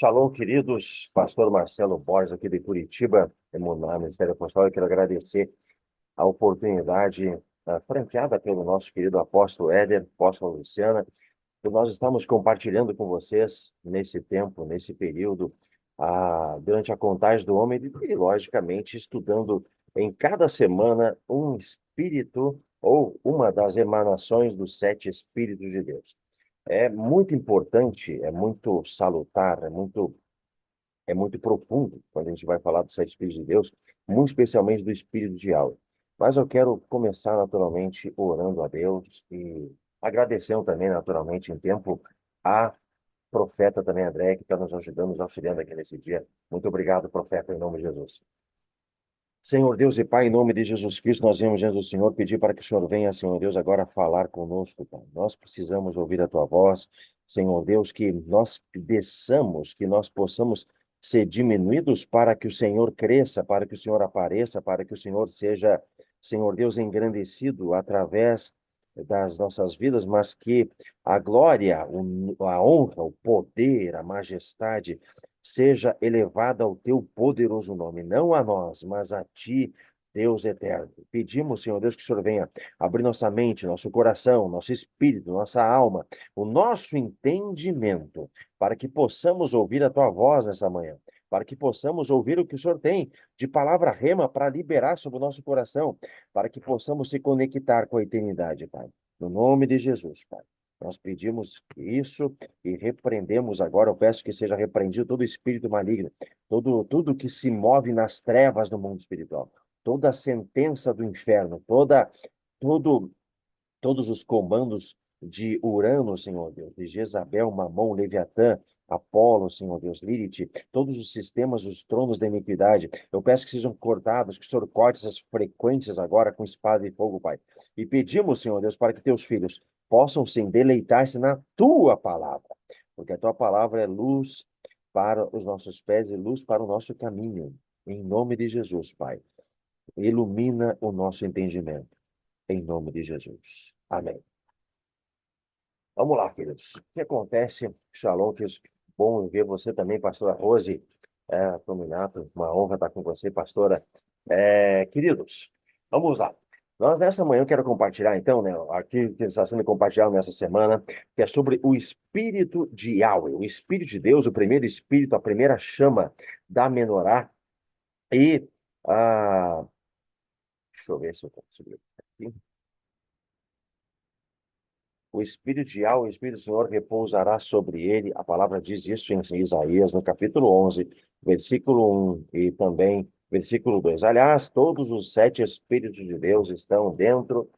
Shalom, queridos. Pastor Marcelo Borges, aqui de Curitiba, Emuná, Ministério Apostólico. Quero agradecer a oportunidade franqueada pelo nosso querido apóstolo Éder, apóstolo Luciana, que nós estamos compartilhando com vocês nesse tempo, nesse período, durante a contagem do homem e, logicamente, estudando em cada semana um espírito ou uma das emanações dos sete Espíritos de Deus. É muito importante, é muito salutar, é muito profundo quando a gente vai falar do sete Espíritos de Deus, muito especialmente do Espírito de Yahweh. Mas eu quero começar naturalmente orando a Deus e agradecendo também naturalmente em tempo a profeta também André, que está nos ajudando, nos auxiliando aqui nesse dia. Muito obrigado, profeta, em nome de Jesus. Senhor Deus e Pai, em nome de Jesus Cristo, nós viemos diante do Senhor pedir para que o Senhor venha, Senhor Deus, agora falar conosco, Pai. Nós precisamos ouvir a Tua voz, Senhor Deus, que nós desçamos, que nós possamos ser diminuídos para que o Senhor cresça, para que o Senhor apareça, para que o Senhor seja, Senhor Deus, engrandecido através das nossas vidas, mas que a glória, a honra, o poder, a majestade seja elevada ao teu poderoso nome, não a nós, mas a ti, Deus eterno. Pedimos, Senhor Deus, que o Senhor venha abrir nossa mente, nosso coração, nosso espírito, nossa alma, o nosso entendimento, para que possamos ouvir a tua voz nessa manhã, para que possamos ouvir o que o Senhor tem de palavra rema para liberar sobre o nosso coração, para que possamos se conectar com a eternidade, Pai. No nome de Jesus, Pai. Nós pedimos isso e repreendemos agora. Eu peço que seja repreendido todo espírito maligno, tudo que se move nas trevas do mundo espiritual, toda a sentença do inferno, todo, todos os comandos de Urano, Senhor Deus, de Jezabel, Mamon, Leviatã, Apolo, Senhor Deus, Lilith, todos os sistemas, os tronos da iniquidade, eu peço que sejam cortados, que o Senhor corte essas frequências agora com espada e fogo, Pai. E pedimos, Senhor Deus, para que teus filhos possam, sim, deleitar-se na tua palavra, porque a tua palavra é luz para os nossos pés e luz para o nosso caminho. Em nome de Jesus, Pai. Ilumina o nosso entendimento. Em nome de Jesus. Amém. Vamos lá, queridos. O que acontece? Shalom, que bom ver você também, pastora Rose Tominato. Uma honra estar com você, pastora. Queridos, vamos lá. Nós, nessa manhã, eu quero compartilhar, então, né, aqui que está sendo compartilhado nessa semana, que é sobre o Espírito de Yahweh, o Espírito de Deus, o primeiro Espírito, a primeira chama da menorá. E, ah, deixa eu ver se eu consigo aqui. O Espírito de Yahweh, o Espírito do Senhor repousará sobre ele. A palavra diz isso em Isaías, no capítulo 11, versículo 1 e também versículo 2. Aliás, todos os sete Espíritos de Deus estão dentro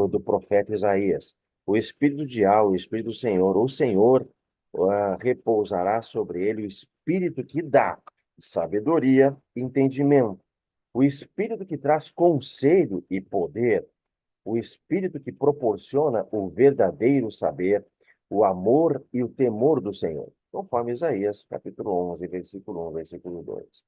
do profeta Isaías. O Espírito de Yahweh, o Espírito do Senhor, o Senhor repousará sobre ele o Espírito que dá sabedoria e entendimento. O Espírito que traz conselho e poder, o Espírito que proporciona o verdadeiro saber, o amor e o temor do Senhor, conforme Isaías, capítulo 11, versículo 1, versículo 2.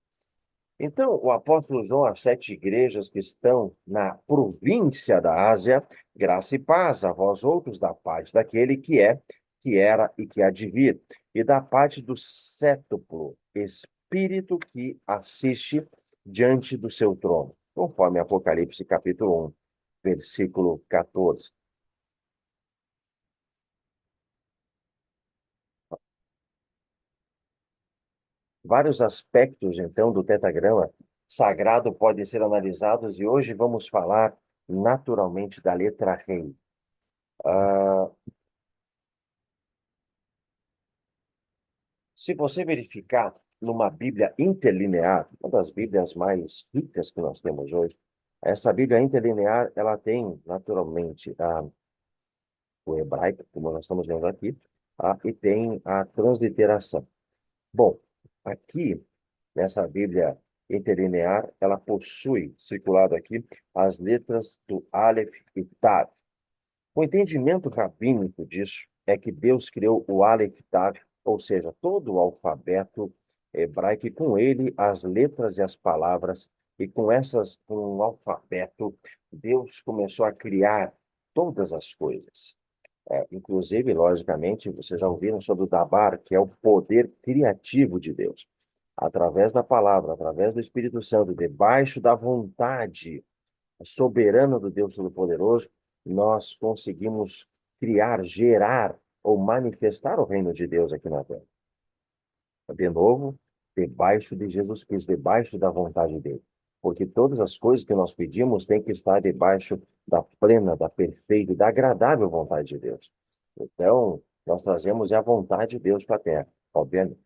Então, o apóstolo João, às sete igrejas que estão na província da Ásia, graça e paz a vós outros da parte daquele que é, que era e que há de vir, e da parte do sétuplo Espírito que assiste diante do seu trono, conforme Apocalipse capítulo 1, versículo 14. Vários aspectos, então, do tetagrama sagrado podem ser analisados e hoje vamos falar naturalmente da letra rei. Ah, Se você verificar numa Bíblia interlinear, uma das Bíblias mais ricas que nós temos hoje, essa Bíblia interlinear, ela tem naturalmente o hebraico, como nós estamos vendo aqui, e tem a transliteração. Bom, aqui nessa Bíblia interlinear, ela possui, circulado aqui, as letras do Aleph e Tav. O entendimento rabínico disso é que Deus criou o Aleph Tav, ou seja, todo o alfabeto hebraico, e com ele as letras e as palavras, e com o alfabeto, Deus começou a criar todas as coisas. Inclusive, logicamente, vocês já ouviram sobre o Dabar, que é o poder criativo de Deus. Através da palavra, através do Espírito Santo, debaixo da vontade soberana do Deus Todo-Poderoso, nós conseguimos criar, gerar ou manifestar o reino de Deus aqui na Terra. De novo, debaixo de Jesus Cristo, debaixo da vontade dele. Porque todas as coisas que nós pedimos têm que estar debaixo da plena, da perfeita e da agradável vontade de Deus. Então, nós trazemos a vontade de Deus para a Terra, obviamente.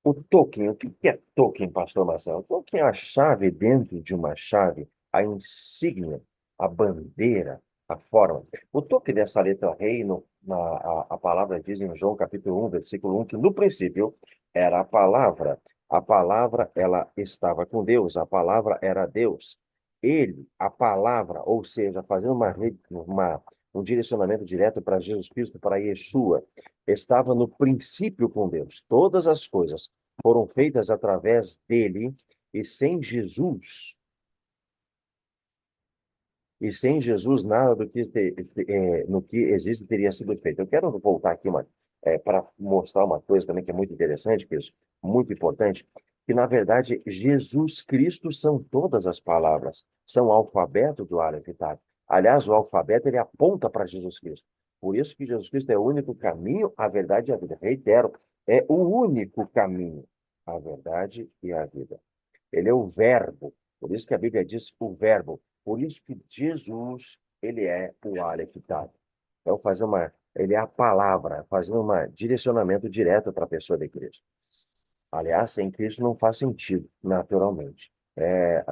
O token, o que é token, pastor Marcelo? O token é a chave dentro de uma chave, a insígnia, a bandeira, a forma. O token dessa letra rei, a palavra diz em João capítulo 1, versículo 1, que no princípio era a palavra. A palavra, ela estava com Deus, a palavra era Deus. Ele, a palavra, ou seja, fazendo um direcionamento direto para Jesus Cristo, para Yeshua, estava no princípio com Deus. Todas as coisas foram feitas através dele, e sem Jesus, nada do que no que existe teria sido feito. Eu quero voltar aqui para mostrar uma coisa também que é muito interessante, que é muito importante, que na verdade Jesus Cristo são todas as palavras, são o alfabeto do Aleph Tav. Aliás, o alfabeto ele aponta para Jesus Cristo. Por isso que Jesus Cristo é o único caminho, a verdade e a vida. Reitero, é o único caminho, a verdade e a vida. Ele é o verbo. Por isso que a Bíblia diz o verbo. Por isso que Jesus, ele é o Aleph Tav. Então, ele é a palavra, fazendo um direcionamento direto para a pessoa de Cristo. Aliás, sem Cristo não faz sentido, naturalmente.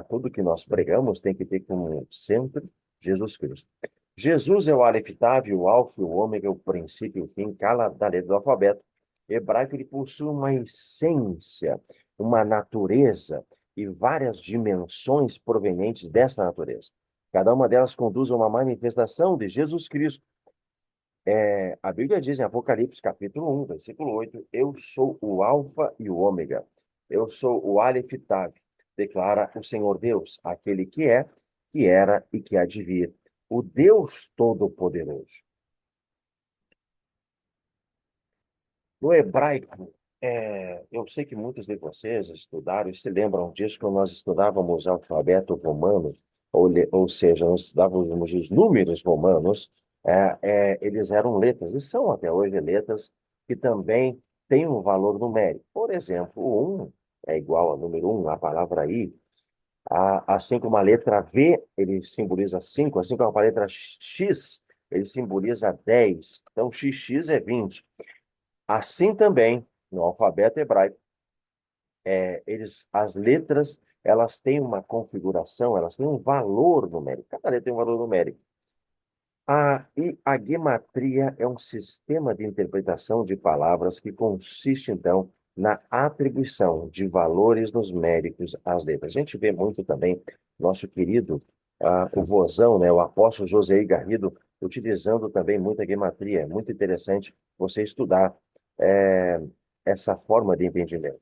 Tudo que nós pregamos tem que ter como sempre Jesus Cristo. Jesus é o Aleph Tav, o Alfa, o Ômega, o princípio e o fim, cada da letra do alfabeto hebraico. Ele possui uma essência, uma natureza e várias dimensões provenientes dessa natureza. Cada uma delas conduz a uma manifestação de Jesus Cristo. A Bíblia diz em Apocalipse, capítulo 1, versículo 8, eu sou o Alfa e o Ômega, eu sou o Aleph Tav, declara o Senhor Deus, aquele que é, que era e que há de vir, o Deus Todo-Poderoso. No hebraico, eu sei que muitos de vocês estudaram e se lembram disso quando nós estudávamos o alfabeto romano, ou seja, nós estudávamos os números romanos, eles eram letras, e são até hoje letras que também têm um valor numérico. Por exemplo, o 1 é igual ao número 1, a palavra I, assim como a letra V, ele simboliza 5, assim como a letra X, ele simboliza 10. Então, XX é 20. Assim também, no alfabeto hebraico, as letras, elas têm uma configuração, elas têm um valor numérico. Cada letra tem um valor numérico. E a gematria é um sistema de interpretação de palavras que consiste, então, na atribuição de valores numéricos às letras. A gente vê muito também nosso querido, o vozão, né, o apóstolo José Garrido, utilizando também muita gematria. É muito interessante você estudar é, essa forma de entendimento.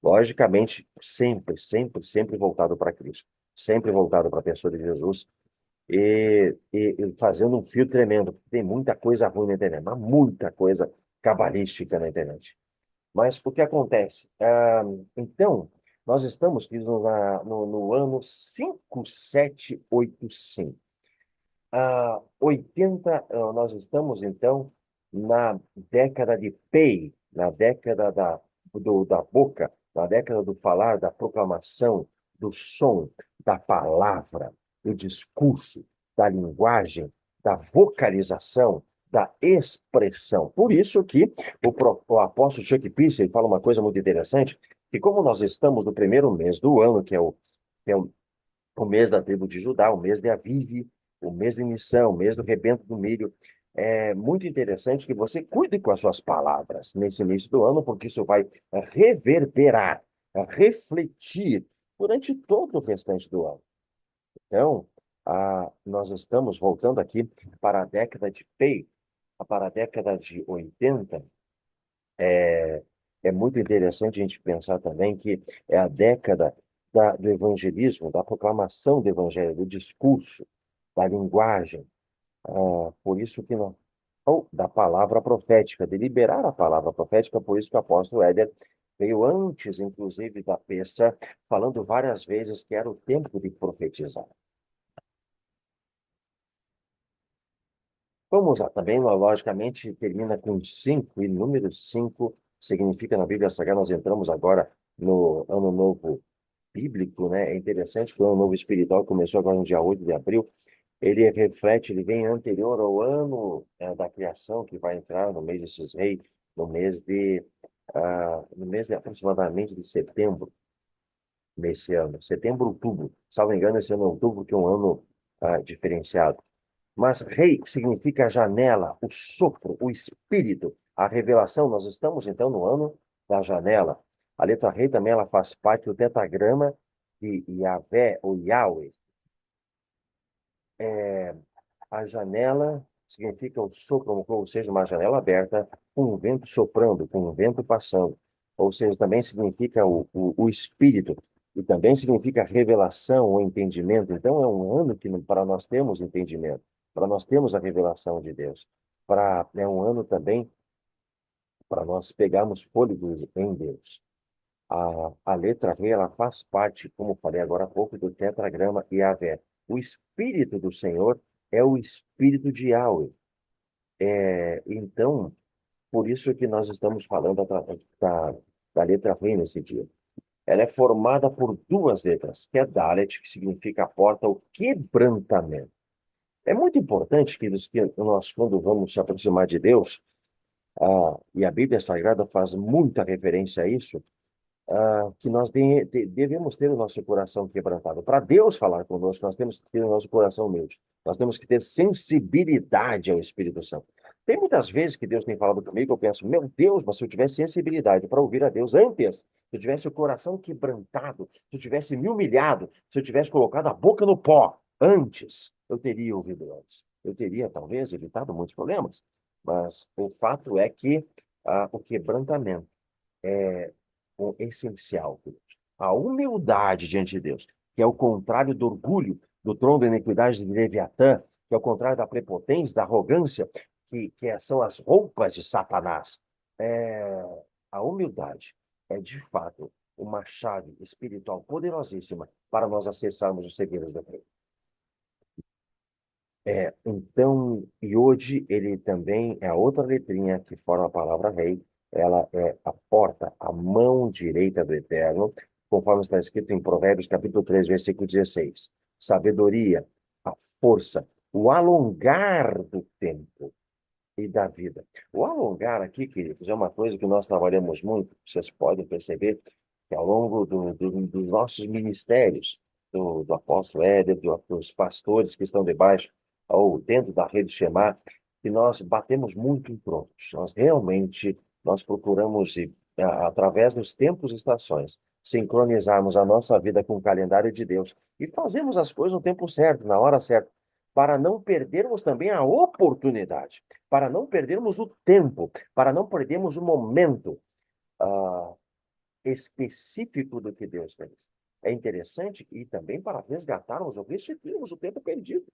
Logicamente, sempre, sempre, sempre voltado para Cristo, sempre voltado para a pessoa de Jesus e fazendo um fio tremendo, porque tem muita coisa ruim na internet, mas muita coisa cabalística na internet. Mas o que acontece? Então, nós estamos, queridos, no ano 5785. nós estamos, então, na década de Pei, na década da boca, na década do falar, da proclamação, do som, da palavra, do discurso, da linguagem, da vocalização, da expressão. Por isso que o apóstolo Chuck Pierce ele fala uma coisa muito interessante, que como nós estamos no primeiro mês do ano, que é o mês da tribo de Judá, o mês de Aviv, o mês de Nissan, o mês do rebento do milho. É muito interessante que você cuide com as suas palavras nesse início do ano, porque isso vai reverberar, refletir durante todo o restante do ano. Então, nós estamos voltando aqui para a década de Pei, para a década de 80. É muito interessante a gente pensar também que é a década do evangelismo, da proclamação do evangelho, do discurso, da linguagem. Por isso que não. Ou da palavra profética, de liberar a palavra profética, por isso que o apóstolo Éder veio antes, inclusive, da peça, falando várias vezes que era o tempo de profetizar. Vamos lá, também, logicamente, termina com 5, e número 5 significa na Bíblia Sagrada, nós entramos agora no Ano Novo Bíblico, né? É interessante que o Ano Novo Espiritual começou agora no dia 8 de abril, ele reflete, ele vem anterior ao ano da criação, que vai entrar no mês de Cisrei, no mês de, no mês de aproximadamente de setembro, nesse ano, setembro, outubro, salvo engano, esse ano é outubro, que é um ano diferenciado. Mas rei significa janela, o sopro, o espírito, a revelação. Nós estamos então no ano da janela. A letra rei também ela faz parte do tetragrama de Yahvé ou Yahweh. É, a janela significa o sopro, ou seja, uma janela aberta com um vento soprando, com um vento passando. Ou seja, também significa o espírito. E também significa revelação ou entendimento. Então, é um ano que para nós temos entendimento, para nós temos a revelação de Deus. É um ano também para nós pegarmos fôlego em Deus. A letra R, ela faz parte, como falei agora há pouco, do tetragrama Yahvé. O Espírito do Senhor é o Espírito de Yahweh. Então, por isso que nós estamos falando da letra R nesse dia. Ela é formada por duas letras, que é Dalet, que significa a porta, o quebrantamento. É muito importante, queridos, que nós, quando vamos se aproximar de Deus, e a Bíblia Sagrada faz muita referência a isso, que nós devemos ter o nosso coração quebrantado. Para Deus falar conosco, nós temos que ter o nosso coração humilde. Nós temos que ter sensibilidade ao Espírito Santo. Tem muitas vezes que Deus tem falado comigo, eu penso, meu Deus, mas se eu tivesse sensibilidade para ouvir a Deus antes, se eu tivesse o coração quebrantado, se eu tivesse me humilhado, se eu tivesse colocado a boca no pó antes, eu teria ouvido antes. Eu teria, talvez, evitado muitos problemas. Mas o fato é que o quebrantamento é o essencial, queridos. A humildade diante de Deus, que é o contrário do orgulho, do trono da iniquidade de Leviatã, que é o contrário da prepotência, da arrogância, que são as roupas de Satanás. É, a humildade é, de fato, uma chave espiritual poderosíssima para nós acessarmos os segredos da fé. Então, e hoje ele também é a outra letrinha que forma a palavra rei. Ela é a porta, a mão direita do Eterno, conforme está escrito em Provérbios capítulo 3 versículo 16. Sabedoria, a força, o alongar do tempo e da vida. O alongar aqui, queridos, é uma coisa que nós trabalhamos muito, vocês podem perceber que ao longo dos nossos ministérios, do apóstolo Éder, dos pastores que estão debaixo ou dentro da rede Shemá, que nós batemos muito em prontos. Nós realmente, nós procuramos, através dos tempos e estações, sincronizarmos a nossa vida com o calendário de Deus e fazemos as coisas no tempo certo, na hora certa, para não perdermos também a oportunidade, para não perdermos o tempo, para não perdermos o momento específico do que Deus fez. É interessante e também para resgatarmos ou restituirmos o tempo perdido,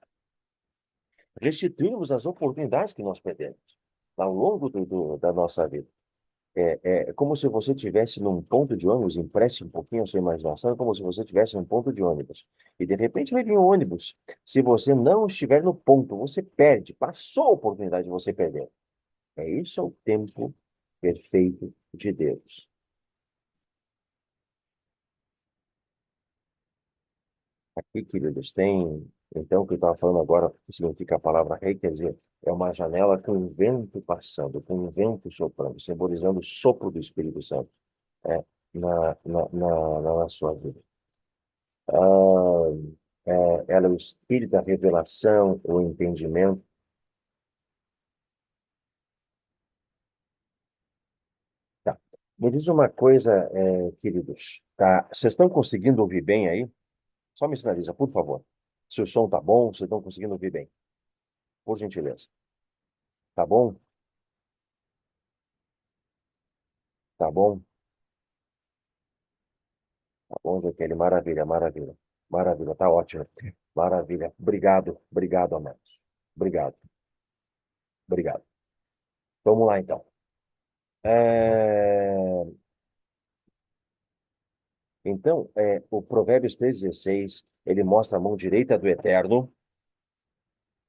restituirmos as oportunidades que nós perdemos ao longo da nossa vida. É como se você estivesse num ponto de ônibus, empreste um pouquinho a sua imaginação, é como se você estivesse num ponto de ônibus. E de repente vai vir um ônibus. Se você não estiver no ponto, você perde. Passou a oportunidade de você perder. Isso é o tempo perfeito de Deus. Aqui, queridos, tem. Então, o que eu estava falando agora, que significa a palavra rei, quer dizer, é uma janela com um vento passando, com um vento soprando, simbolizando o sopro do Espírito Santo é, na sua vida. Ah, ela é o espírito da revelação, o entendimento. Tá. Me diz uma coisa, queridos. Tá? Vocês estão conseguindo ouvir bem aí? Só me sinaliza, por favor. Se o som tá bom, vocês estão conseguindo ouvir bem. Por gentileza. Tá bom? Tá bom? Tá bom, Jaqueline? Maravilha, maravilha. Maravilha, tá ótimo. Maravilha. Obrigado, obrigado, amados. Obrigado, obrigado. Vamos lá, então. É, Então, o Provérbios 3,16, ele mostra a mão direita do Eterno,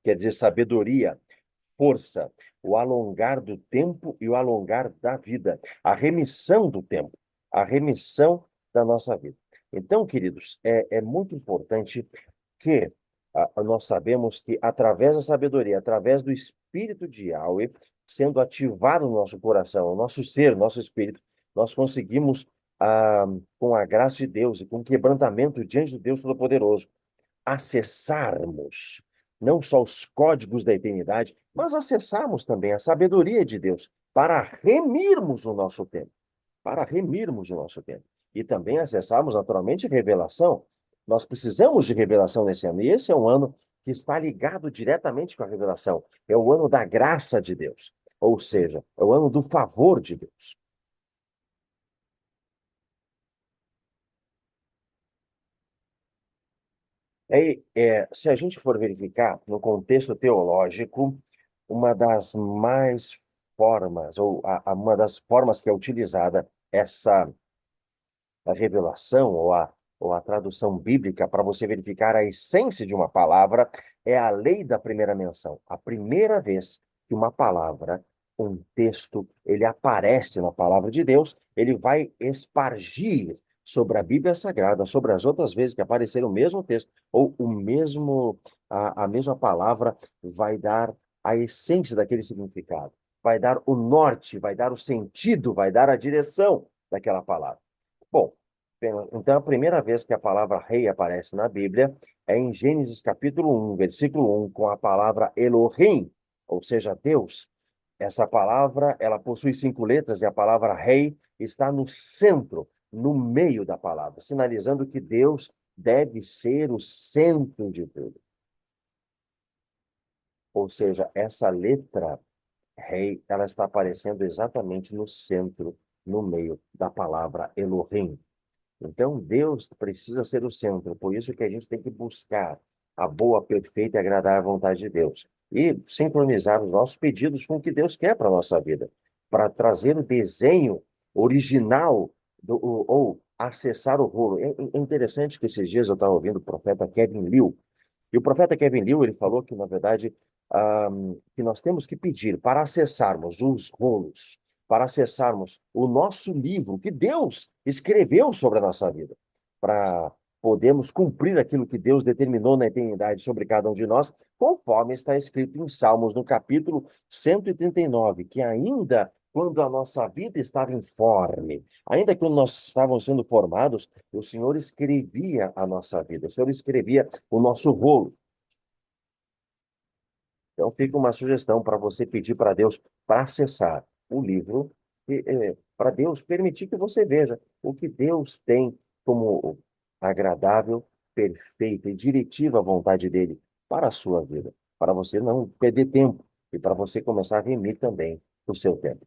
quer dizer, sabedoria, força, o alongar do tempo e o alongar da vida, a remissão do tempo, a remissão da nossa vida. Então, queridos, é muito importante que nós sabemos que através da sabedoria, através do Espírito de Yahweh, sendo ativado no nosso coração, no nosso ser, nosso espírito, nós conseguimos, com a graça de Deus e com quebrantamento diante do Deus Todo-Poderoso, acessarmos não só os códigos da eternidade, mas acessarmos também a sabedoria de Deus para remirmos o nosso tempo, para remirmos o nosso tempo. E também acessarmos naturalmente revelação. Nós precisamos de revelação nesse ano, e esse é um ano que está ligado diretamente com a revelação. É o ano da graça de Deus, ou seja, é o ano do favor de Deus. Se a gente for verificar no contexto teológico, uma das mais formas, ou uma das formas que é utilizada essa a revelação ou a tradução bíblica para você verificar a essência de uma palavra é a lei da primeira menção. A primeira vez que uma palavra, um texto, ele aparece na palavra de Deus, ele vai espargir sobre a Bíblia Sagrada, sobre as outras vezes que aparecer o mesmo texto ou a mesma palavra, vai dar a essência daquele significado, vai dar o norte, vai dar o sentido, vai dar a direção daquela palavra. Bom, então a primeira vez que a palavra rei aparece na Bíblia é em Gênesis capítulo 1, versículo 1, com a palavra Elohim, ou seja, Deus. Essa palavra, ela possui 5 letras e a palavra rei está no centro, no meio da palavra, sinalizando que Deus deve ser o centro de tudo. Ou seja, essa letra rei, ela está aparecendo exatamente no centro, no meio da palavra Elohim. Então, Deus precisa ser o centro, por isso que a gente tem que buscar a boa, perfeita e agradável vontade de Deus. E sincronizar os nossos pedidos com o que Deus quer para a nossa vida, para trazer o desenho original ou acessar o rolo. É interessante que esses dias eu estava ouvindo o profeta Kevin Liu, e o profeta Kevin Liu, ele falou que, na verdade, que nós temos que pedir para acessarmos os rolos, para acessarmos o nosso livro que Deus escreveu sobre a nossa vida, para podermos cumprir aquilo que Deus determinou na eternidade sobre cada um de nós, conforme está escrito em Salmos, no capítulo 139, que ainda quando a nossa vida estava informe, ainda quando nós estávamos sendo formados, o Senhor escrevia a nossa vida, o Senhor escrevia o nosso rolo. Então, fica uma sugestão para você pedir para Deus para acessar o livro, para Deus permitir que você veja o que Deus tem como agradável, perfeita e diretiva vontade dele para a sua vida, para você não perder tempo e para você começar a remir também o seu tempo.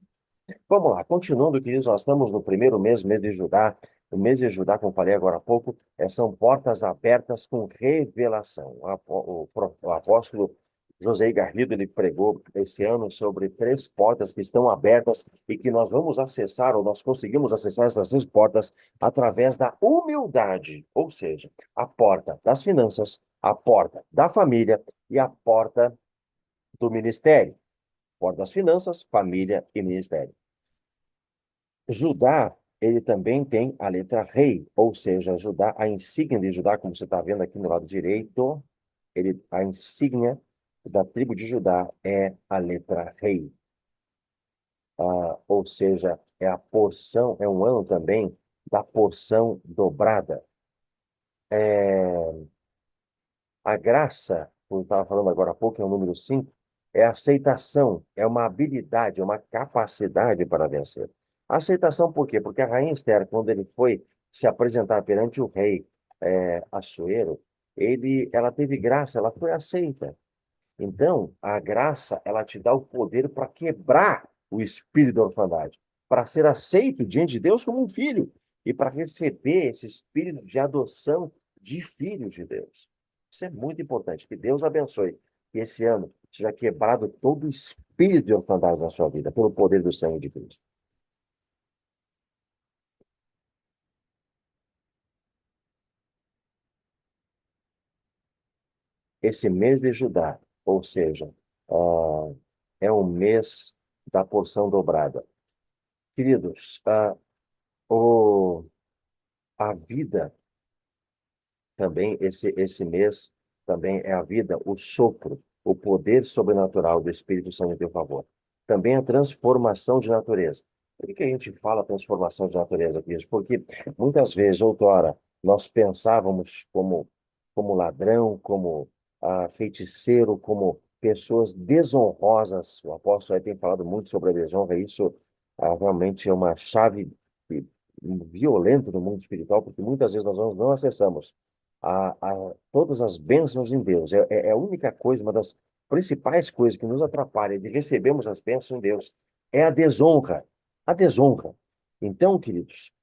Vamos lá, continuando, queridos, nós estamos no primeiro mês, mês de Judá. O mês de Judá, como falei agora há pouco, são portas abertas com revelação. O apóstolo José Garrido, ele pregou esse ano sobre 3 portas que estão abertas e que nós vamos acessar, ou nós conseguimos acessar essas 3 portas através da humildade, ou seja, a porta das finanças, a porta da família e a porta do ministério. Porta das finanças, família e ministério. Judá, ele também tem a letra rei, ou seja, Judá, a insígnia de Judá, como você está vendo aqui no lado direito, a insígnia da tribo de Judá é a letra rei. Ou seja, é a porção, é um ano também da porção dobrada. A graça, como eu estava falando agora há pouco, é o número 5, é a aceitação, é uma habilidade, é uma capacidade para vencer. Aceitação por quê? Porque a rainha Esther, quando ele foi se apresentar perante o rei Assuero, ela teve graça, ela foi aceita. Então, a graça, ela te dá o poder para quebrar o espírito da orfandade, para ser aceito diante de Deus como um filho e para receber esse espírito de adoção de filhos de Deus. Isso é muito importante. Que Deus abençoe que esse ano seja quebrado todo o espírito de orfandade na sua vida, pelo poder do sangue de Cristo. Esse mês de Judá, ou seja, ah, é o mês da porção dobrada. Queridos, o, a vida também, esse mês também é a vida, o sopro, o poder sobrenatural do Espírito Santo em teu favor. Também a transformação de natureza. Por que que a gente fala transformação de natureza, Cris? Porque muitas vezes, outrora, nós pensávamos como ladrão, como feiticeiro, como pessoas desonrosas. O apóstolo aí tem falado muito sobre a desonra, e isso realmente é uma chave violenta no mundo espiritual, porque muitas vezes nós não acessamos todas as bênçãos em Deus. É a única coisa, uma das principais coisas que nos atrapalha de recebermos as bênçãos em Deus é a desonra. A desonra. Então, queridos,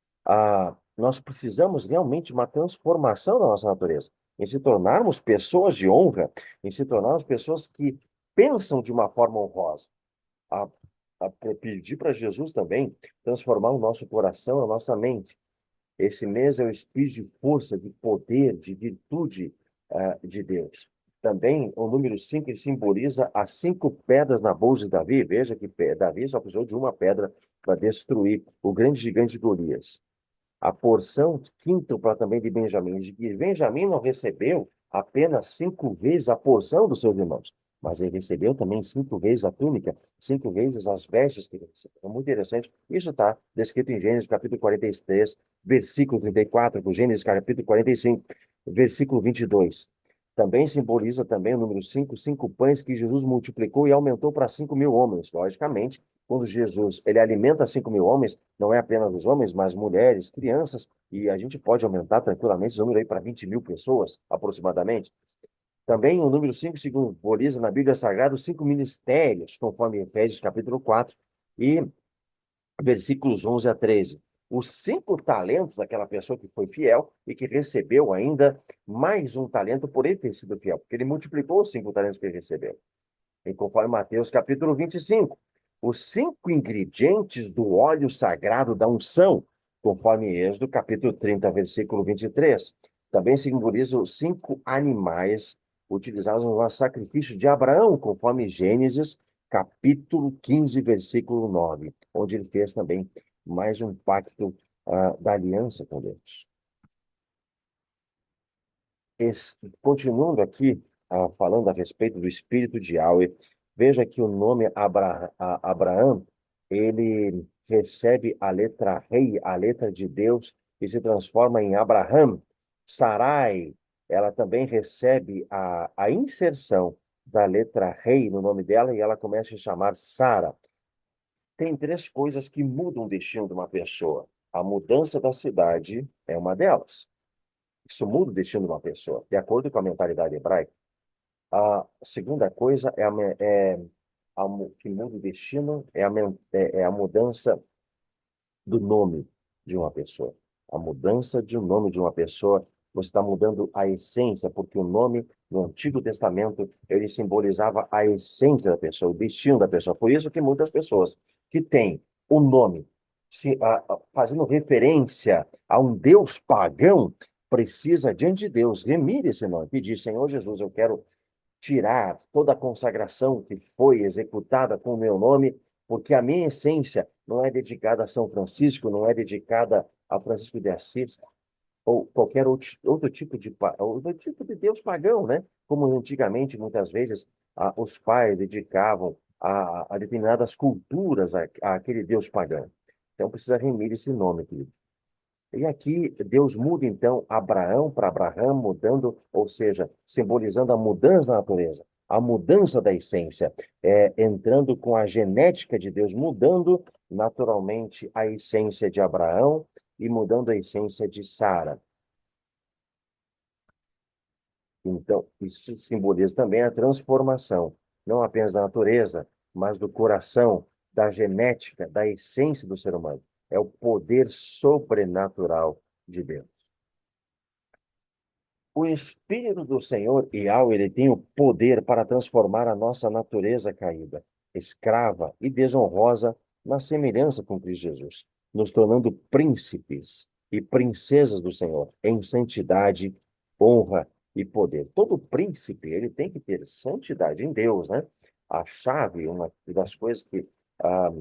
nós precisamos realmente de uma transformação da nossa natureza, em se tornarmos pessoas de honra, em se tornarmos pessoas que pensam de uma forma honrosa. A, Pedir para Jesus também transformar o nosso coração, a nossa mente. Esse mês é o espírito de força, de poder, de virtude de Deus. Também o número 5 ele simboliza as 5 pedras na bolsa de Davi. Veja que Davi só precisou de uma pedra para destruir o grande gigante Golias. A porção quíntupla também de Benjamim. De que Benjamim não recebeu apenas 5 vezes a porção dos seus irmãos, mas ele recebeu também 5 vezes a túnica, 5 vezes as vestes que ele recebeu. É muito interessante. Isso está descrito em Gênesis capítulo 43, versículo 34, com Gênesis capítulo 45, versículo 22. Também simboliza também o número 5 pães que Jesus multiplicou e aumentou para 5.000 homens. Logicamente, quando Jesus ele alimenta 5.000 homens, não é apenas os homens, mas mulheres, crianças, e a gente pode aumentar tranquilamente esse número aí para 20.000 pessoas, aproximadamente. Também o número 5 simboliza na Bíblia Sagrada os 5 ministérios, conforme Efésios capítulo 4 e versículos 11 a 13. Os 5 talentos daquela pessoa que foi fiel e que recebeu ainda mais um talento por ele ter sido fiel, porque ele multiplicou os 5 talentos que ele recebeu. E conforme Mateus capítulo 25, os 5 ingredientes do óleo sagrado da unção, conforme Êxodo capítulo 30, versículo 23. Também simboliza os 5 animais utilizados no sacrifício de Abraão, conforme Gênesis capítulo 15, versículo 9, onde ele fez também mais um pacto da aliança com Deus. Continuando aqui, falando a respeito do espírito de Yahweh, veja que o nome Abraão, ele recebe a letra rei, a letra de Deus, e se transforma em Abraham. Sarai, ela também recebe a inserção da letra rei no nome dela, e ela começa a chamar Sara. Tem 3 coisas que mudam o destino de uma pessoa. A mudança da cidade é uma delas. Isso muda o destino de uma pessoa, de acordo com a mentalidade hebraica. A segunda coisa que muda o destino é a mudança do nome de uma pessoa. A mudança de um nome de uma pessoa, você está mudando a essência, porque o nome no Antigo Testamento, ele simbolizava a essência da pessoa, o destino da pessoa. Por isso que muitas pessoas que têm o nome fazendo referência a um Deus pagão, precisa, diante de Deus, remir esse nome, pedir, Senhor Jesus, eu quero tirar toda a consagração que foi executada com o meu nome, porque a minha essência não é dedicada a São Francisco, não é dedicada a Francisco de Assis, ou qualquer outro tipo de Deus pagão, né? Como antigamente, muitas vezes, os pais dedicavam a determinadas culturas àquele Deus pagão. Então, precisa remir esse nome, querido. E aqui Deus muda então Abraão para Abraham, mudando, ou seja, simbolizando a mudança da natureza, a mudança da essência, entrando com a genética de Deus, mudando naturalmente a essência de Abraão e mudando a essência de Sara. Então, isso simboliza também a transformação, não apenas da natureza, mas do coração, da genética, da essência do ser humano. É o poder sobrenatural de Deus. O Espírito do Senhor, Yahweh, ele tem o poder para transformar a nossa natureza caída, escrava e desonrosa, na semelhança com Cristo Jesus, nos tornando príncipes e princesas do Senhor, em santidade, honra e poder. Todo príncipe, ele tem que ter santidade em Deus, né? A chave, uma das coisas ah,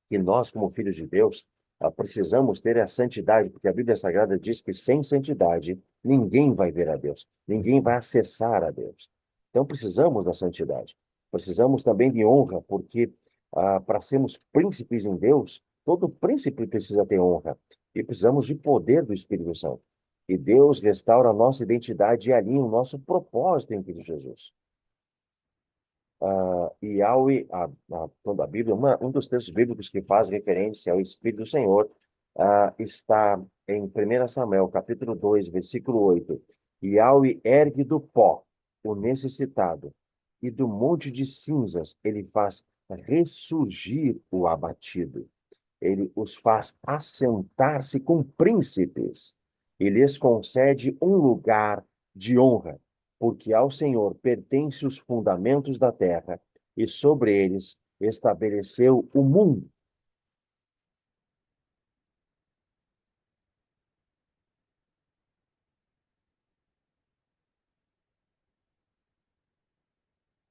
que nós, como filhos de Deus, precisamos ter a santidade, porque a Bíblia Sagrada diz que sem santidade ninguém vai ver a Deus, ninguém vai acessar a Deus. Então precisamos da santidade. Precisamos também de honra, porque para sermos príncipes em Deus, todo príncipe precisa ter honra. E precisamos de poder do Espírito Santo. E Deus restaura a nossa identidade e alinha o nosso propósito em Cristo Jesus. Yahweh, toda a Bíblia, um dos textos bíblicos que faz referência ao Espírito do Senhor, está em 1 Samuel, capítulo 2, versículo 8. Yahweh ergue do pó o necessitado, e do monte de cinzas ele faz ressurgir o abatido. Ele os faz assentar-se com príncipes e lhes concede um lugar de honra, porque ao Senhor pertencem os fundamentos da terra e sobre eles estabeleceu o mundo.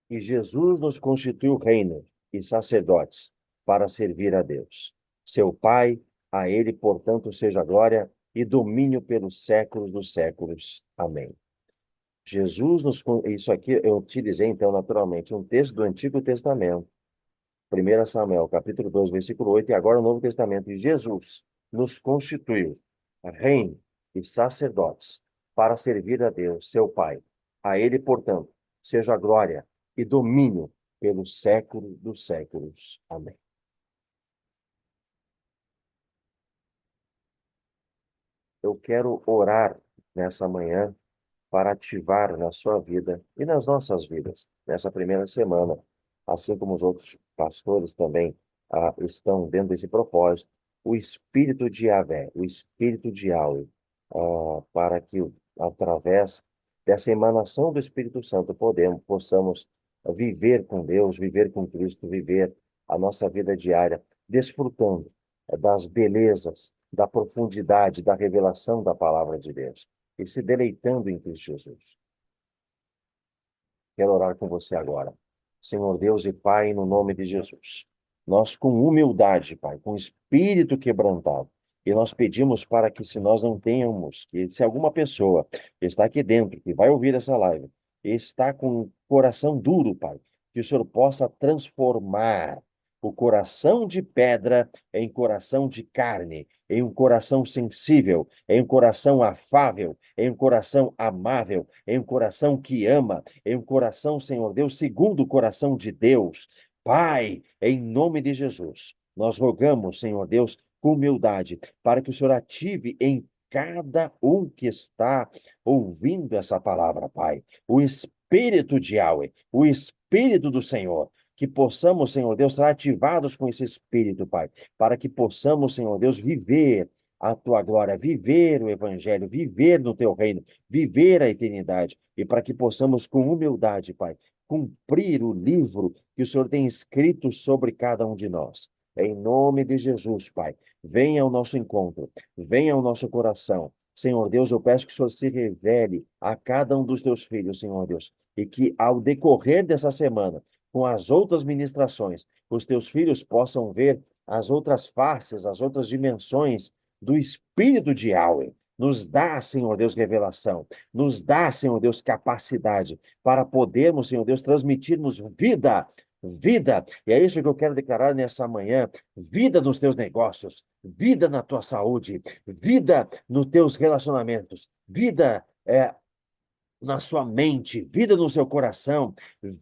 E Jesus nos constituiu reino e sacerdotes para servir a Deus. Seu Pai, a ele, portanto, seja glória e domínio pelos séculos dos séculos. Amém. Jesus nos... Isso aqui eu utilizei, então, naturalmente, um texto do Antigo Testamento, 1 Samuel, capítulo 2, versículo 8, e agora o Novo Testamento. E Jesus nos constituiu reino e sacerdotes para servir a Deus, seu Pai. A ele, portanto, seja glória e domínio pelos séculos dos séculos. Amém. Eu quero orar nessa manhã para ativar na sua vida e nas nossas vidas, nessa primeira semana, assim como os outros pastores também estão dentro desse propósito, o Espírito de Yahvé, o Espírito de Yahweh, para que, através dessa emanação do Espírito Santo, possamos viver com Deus, viver com Cristo, viver a nossa vida diária, desfrutando das belezas, da profundidade, da revelação da palavra de Deus e se deleitando em Cristo Jesus. Quero orar com você agora. Senhor Deus e Pai, no nome de Jesus. Nós, com humildade, Pai, com espírito quebrantado, e nós pedimos para que, se nós não tenhamos, que se alguma pessoa que está aqui dentro, que vai ouvir essa live, está com o coração duro, Pai, que o Senhor possa transformar o coração de pedra em coração de carne, em um coração sensível, em um coração afável, em um coração amável, em um coração que ama, em um coração, Senhor Deus, segundo o coração de Deus. Pai, em nome de Jesus, nós rogamos, Senhor Deus, com humildade, para que o Senhor ative em cada um que está ouvindo essa palavra, Pai, o Espírito de Yahweh, o Espírito do Senhor, que possamos, Senhor Deus, ser ativados com esse Espírito, Pai, para que possamos, Senhor Deus, viver a tua glória, viver o Evangelho, viver no teu reino, viver a eternidade, e para que possamos, com humildade, Pai, cumprir o livro que o Senhor tem escrito sobre cada um de nós. Em nome de Jesus, Pai, venha ao nosso encontro, venha ao nosso coração. Senhor Deus, eu peço que o Senhor se revele a cada um dos teus filhos, Senhor Deus, e que ao decorrer dessa semana, com as outras ministrações, os teus filhos possam ver as outras faces, as outras dimensões do Espírito de Yahweh. Nos dá, Senhor Deus, revelação. Nos dá, Senhor Deus, capacidade para podermos, Senhor Deus, transmitirmos vida. Vida. E é isso que eu quero declarar nessa manhã. Vida nos teus negócios. Vida na tua saúde. Vida nos teus relacionamentos. Vida na sua mente, vida no seu coração,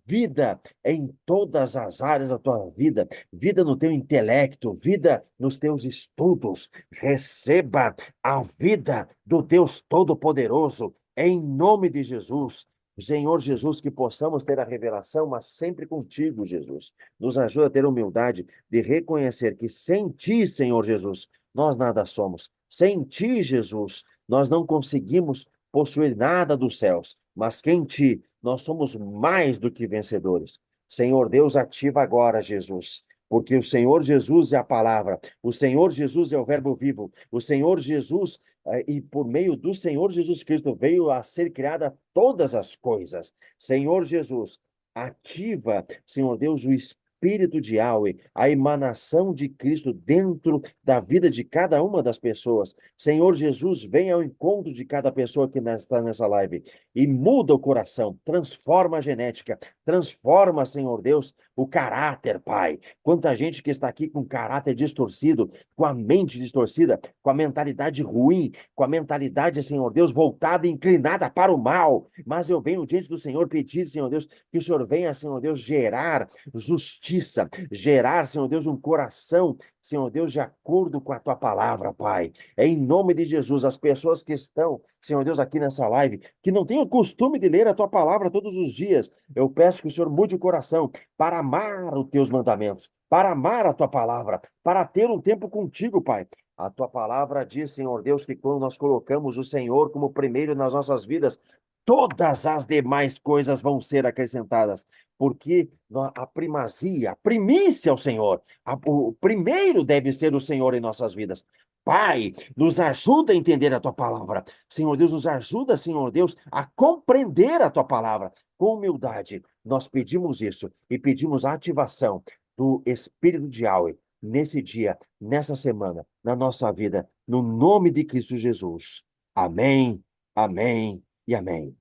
vida em todas as áreas da tua vida, vida no teu intelecto, vida nos teus estudos. Receba a vida do Deus Todo-Poderoso, em nome de Jesus. Senhor Jesus, que possamos ter a revelação, mas sempre contigo, Jesus. Nos ajuda a ter humildade de reconhecer que sem ti, Senhor Jesus, nós nada somos. Sem ti, Jesus, nós não conseguimos possuir nada dos céus, mas que em ti nós somos mais do que vencedores. Senhor Deus, ativa agora, Jesus, porque o Senhor Jesus é a palavra, o Senhor Jesus é o Verbo vivo, o Senhor Jesus, e por meio do Senhor Jesus Cristo veio a ser criada todas as coisas. Senhor Jesus, ativa, Senhor Deus, o Espírito de Yahweh, a emanação de Cristo dentro da vida de cada uma das pessoas. Senhor Jesus, vem ao encontro de cada pessoa que está nessa live e muda o coração, transforma a genética, transforma, Senhor Deus, o caráter, Pai. Quanta gente que está aqui com caráter distorcido, com a mente distorcida, com a mentalidade ruim, com a mentalidade, Senhor Deus, voltada e inclinada para o mal. Mas eu venho diante do Senhor pedir, Senhor Deus, que o Senhor venha, Senhor Deus, gerar justiça, gerar, Senhor Deus, um coração, Senhor Deus, de acordo com a tua palavra, Pai. É em nome de Jesus, as pessoas que estão, Senhor Deus, aqui nessa live, que não têm o costume de ler a tua palavra todos os dias, eu peço que o Senhor mude o coração para amar os teus mandamentos, para amar a tua palavra, para ter um tempo contigo, Pai. A tua palavra diz, Senhor Deus, que quando nós colocamos o Senhor como primeiro nas nossas vidas, todas as demais coisas vão ser acrescentadas, porque a primazia, a primícia é o Senhor. O primeiro deve ser o Senhor em nossas vidas. Pai, nos ajuda a entender a tua palavra. Senhor Deus, nos ajuda, Senhor Deus, a compreender a tua palavra. Com humildade, nós pedimos isso e pedimos a ativação do Espírito de Yahweh nesse dia, nessa semana, na nossa vida, no nome de Cristo Jesus. Amém, amém e amém.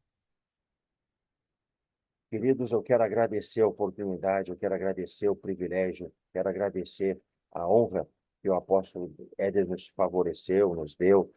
Queridos, eu quero agradecer a oportunidade, eu quero agradecer o privilégio, quero agradecer a honra que o apóstolo Éder nos favoreceu, nos deu.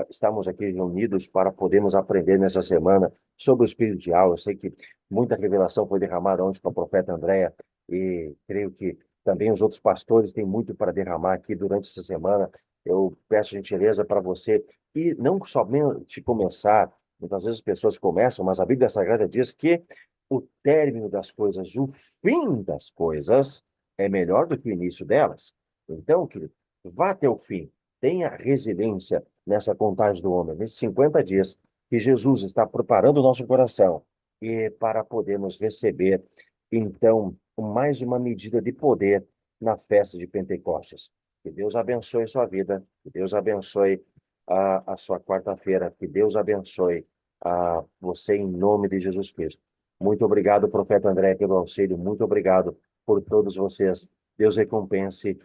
Estamos aqui reunidos para podermos aprender nessa semana sobre o Espírito de Yahweh. Eu sei que muita revelação foi derramada ontem com a profeta Andréa e creio que também os outros pastores têm muito para derramar aqui durante essa semana. Eu peço gentileza para você e não somente começar, muitas vezes as pessoas começam, mas a Bíblia Sagrada diz que o término das coisas, o fim das coisas é melhor do que o início delas. Então, querido, vá até o fim. Tenha resiliência nessa contagem do homem, nesses 50 dias que Jesus está preparando o nosso coração e para podermos receber, então, mais uma medida de poder na festa de Pentecostes. Que Deus abençoe a sua vida, que Deus abençoe a sua quarta-feira, que Deus abençoe a você em nome de Jesus Cristo. Muito obrigado, profeta André, pelo auxílio. Muito obrigado por todos vocês. Deus recompense.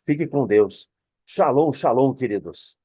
Fique com Deus. Shalom, shalom, queridos.